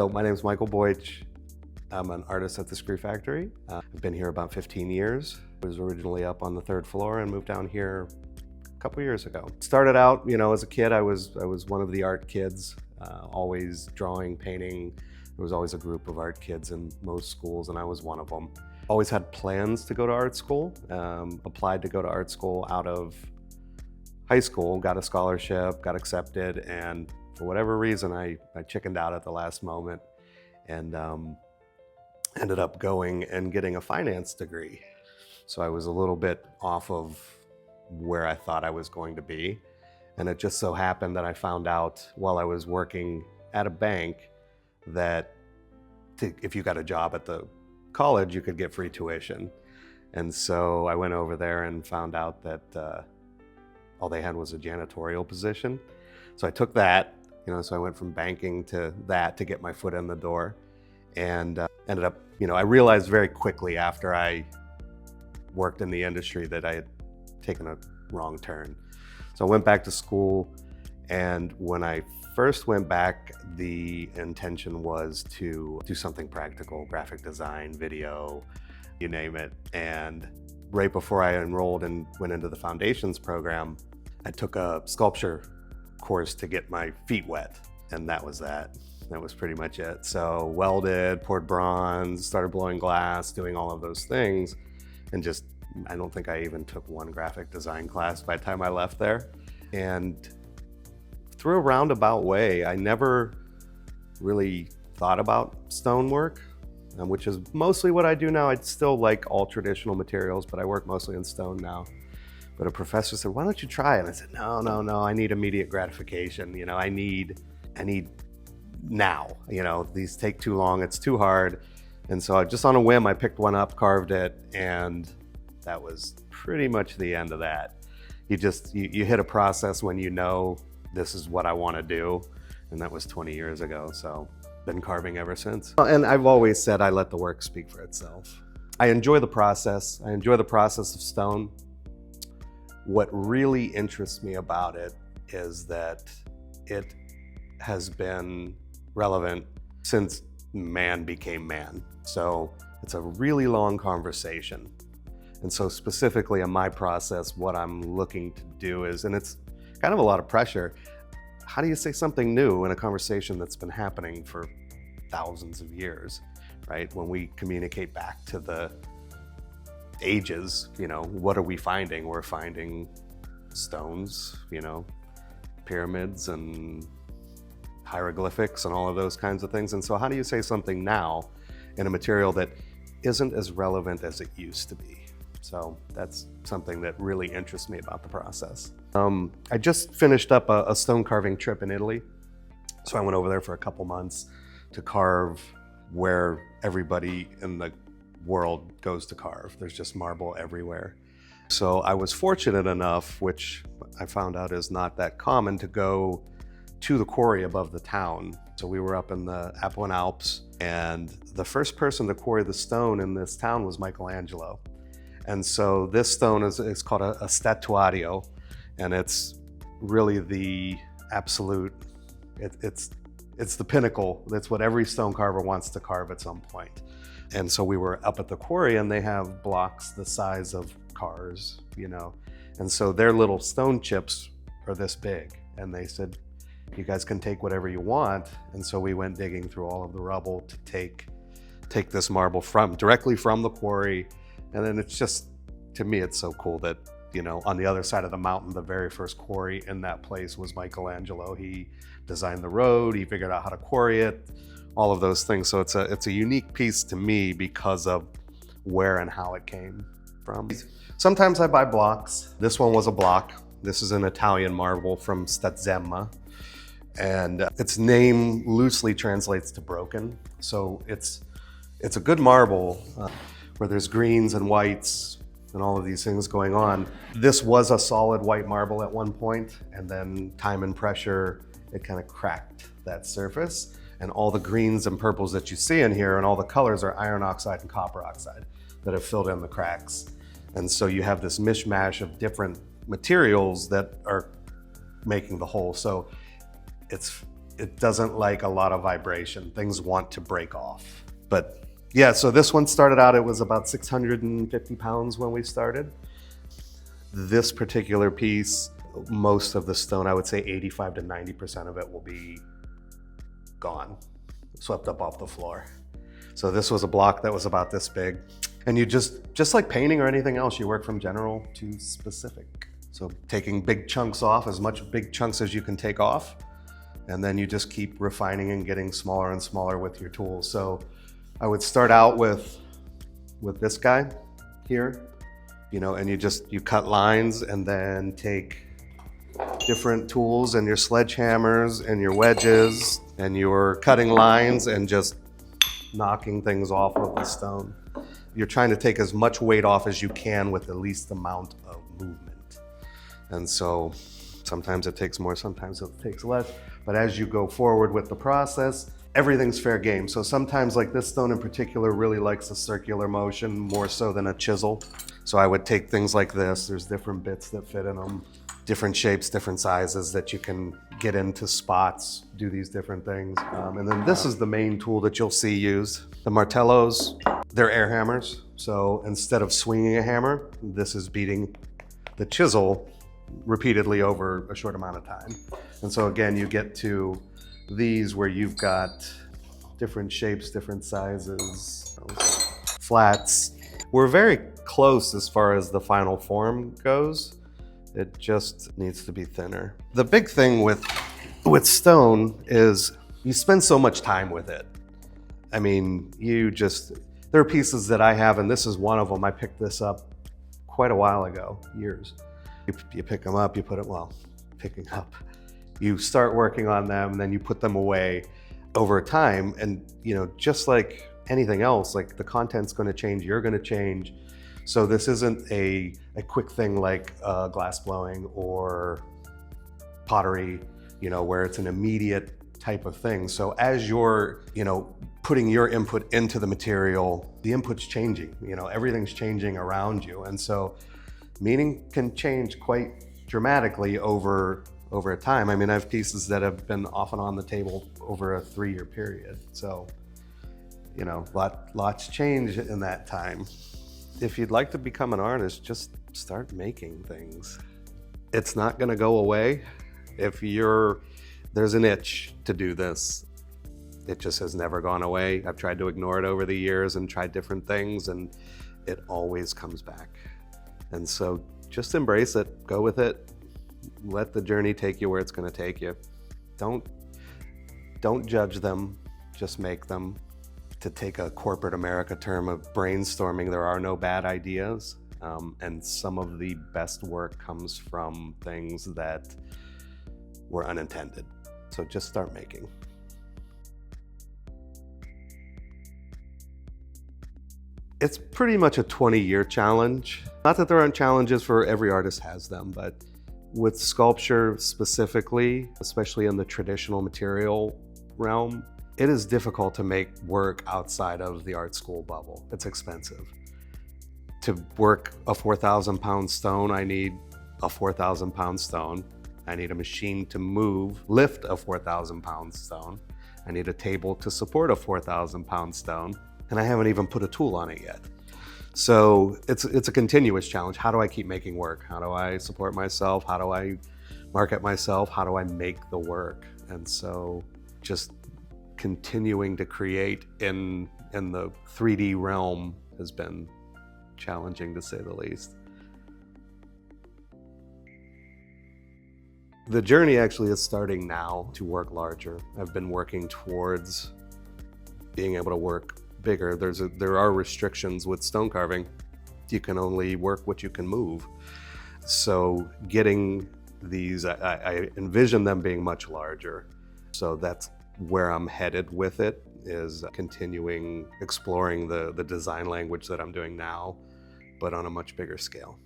So my name is Michael Boich. I'm an artist at the Screw Factory. I've been here about 15 years. I was originally up on the 3rd floor and moved down here a couple years ago. Started out, as a kid, I was one of the art kids, always drawing, painting. There was always a group of art kids in most schools, and I was one of them. Always had plans to go to art school. Applied to go to art school out of high school, got a scholarship, got accepted, and for whatever reason, I chickened out at the last moment and ended up going and getting a finance degree. So I was a little bit off of where I thought I was going to be. And it just so happened that I found out while I was working at a bank that if you got a job at the college, you could get free tuition. And so I went over there and found out that all they had was a janitorial position. So I took that, so I went from banking to that to get my foot in the door, and ended up, I realized very quickly after I worked in the industry that I had taken a wrong turn. So I went back to school, and when I first went back, the intention was to do something practical, graphic design, video, you name it. And right before I enrolled and went into the foundations program, I took a sculpture course to get my feet wet, and that was that. That was pretty much it. So welded, poured bronze, started blowing glass, doing all of those things, and just, I don't think I even took one graphic design class by the time I left there. And through a roundabout way, I never really thought about stonework, which is mostly what I do now. I still like all traditional materials, but I work mostly in stone now. But a professor said, why don't you try it? And I said, no, I need immediate gratification. I need now, these take too long, it's too hard. And so just on a whim, I picked one up, carved it, and that was pretty much the end of that. You hit a process when this is what I want to do. And that was 20 years ago. So been carving ever since. And I've always said I let the work speak for itself. I enjoy the process. I enjoy the process of stone. What really interests me about it is that it has been relevant since man became man. So it's a really long conversation. And so specifically in my process, what I'm looking to do is, and it's kind of a lot of pressure, how do you say something new in a conversation that's been happening for thousands of years, right? When we communicate back to the ages, what are we finding? We're finding stones, pyramids and hieroglyphics and all of those kinds of things. And so how do you say something now in a material that isn't as relevant as it used to be? So that's something that really interests me about the process. I just finished up a stone carving trip in Italy. So I went over there for a couple months to carve where everybody in the world goes to carve. There's just marble everywhere. So I was fortunate enough, which I found out is not that common, to go to the quarry above the town. So we were up in the 𝗶𝗰𝗵𝗵, and the first person to quarry the stone in this town was Michelangelo. And so this stone is called a statuario, and it's really the absolute, it's the pinnacle. That's what every stone carver wants to carve at some point. And so we were up at the quarry, and they have blocks the size of cars, and so their little stone chips are this big. And they said, you guys can take whatever you want. And so we went digging through all of the rubble to take this marble directly from the quarry. And then it's just, to me, it's so cool that, on the other side of the mountain, the very first quarry in that place was Michelangelo. He designed the road, he figured out how to quarry it, all of those things. So it's a unique piece to me because of where and how it came from. Sometimes I buy blocks. This one was a block. This is an Italian marble from 𝗏𝗏𝗏, and its name loosely translates to broken. So it's a good marble where there's greens and whites and all of these things going on. This was a solid white marble at one point, and then time and pressure, it kind of cracked that surface. And all the greens and purples that you see in here and all the colors are iron oxide and copper oxide that have filled in the cracks. And so you have this mishmash of different materials that are making the whole. So it's It doesn't like a lot of vibration. Things want to break off. But yeah, so this one started out, it was about 650 pounds when we started. This particular piece, most of the stone, I would say 85 to 90% of it will be gone, swept up off the floor. So this was a block that was about this big. And you just like painting or anything else, you work from general to specific. So taking big chunks off, as much big chunks as you can take off, and then you just keep refining and getting smaller and smaller with your tools. So I would start out with this guy here, you know, and you cut lines and then take different tools and your sledgehammers and your wedges and your cutting lines and just knocking things off of the stone. You're trying to take as much weight off as you can with the least amount of movement. And so sometimes it takes more, sometimes it takes less. But as you go forward with the process, everything's fair game. So sometimes, like this stone in particular really likes a circular motion more so than a chisel. So I would take things like this. There's different bits that fit in them, different shapes, different sizes that you can get into spots, do these different things. And then this is the main tool that you'll see used. The martellos, they're air hammers. So instead of swinging a hammer, this is beating the chisel repeatedly over a short amount of time. And so again, you get to these where you've got different shapes, different sizes, flats. We're very close as far as the final form goes. It just needs to be thinner. The big thing with stone is you spend so much time with it. I mean, there are pieces that I have, and this is one of them. I picked this up quite a while ago, years. You pick them up, you put it, well, picking up. You start working on them, and then you put them away over time. And you know, just like anything else, like the content's gonna change, you're gonna change. So this isn't a quick thing like glass blowing or pottery, you know, where it's an immediate type of thing. So as you're, you know, putting your input into the material, the input's changing, you know, everything's changing around you. And so meaning can change quite dramatically over time. I mean, I have pieces that have been off and on the table over a 3-year period. So, you know, lots change in that time. If you'd like to become an artist, just start making things. It's not gonna go away. There's an itch to do this. It just has never gone away. I've tried to ignore it over the years and tried different things, and it always comes back. And so just embrace it, go with it, let the journey take you where it's gonna take you. Don't judge them, just make them. To take a corporate America term of brainstorming, there are no bad ideas. And some of the best work comes from things that were unintended. So just start making. It's pretty much a 20-year challenge. Not that there aren't challenges, for every artist has them, but with sculpture specifically, especially in the traditional material realm, it is difficult to make work outside of the art school bubble. It's expensive. To work a 4,000-pound stone, I need a 4,000-pound stone. I need a machine to lift a 4,000-pound stone. I need a table to support a 4,000-pound stone. And I haven't even put a tool on it yet. So it's a continuous challenge. How do I keep making work? How do I support myself? How do I market myself? How do I make the work? And so just continuing to create in the 3D realm has been challenging, to say the least. The journey actually is starting now to work larger. I've been working towards being able to work bigger. There are restrictions with stone carving. You can only work what you can move. So getting these, I envision them being much larger. So that's where I'm headed with it, is continuing exploring the design language that I'm doing now, but on a much bigger scale.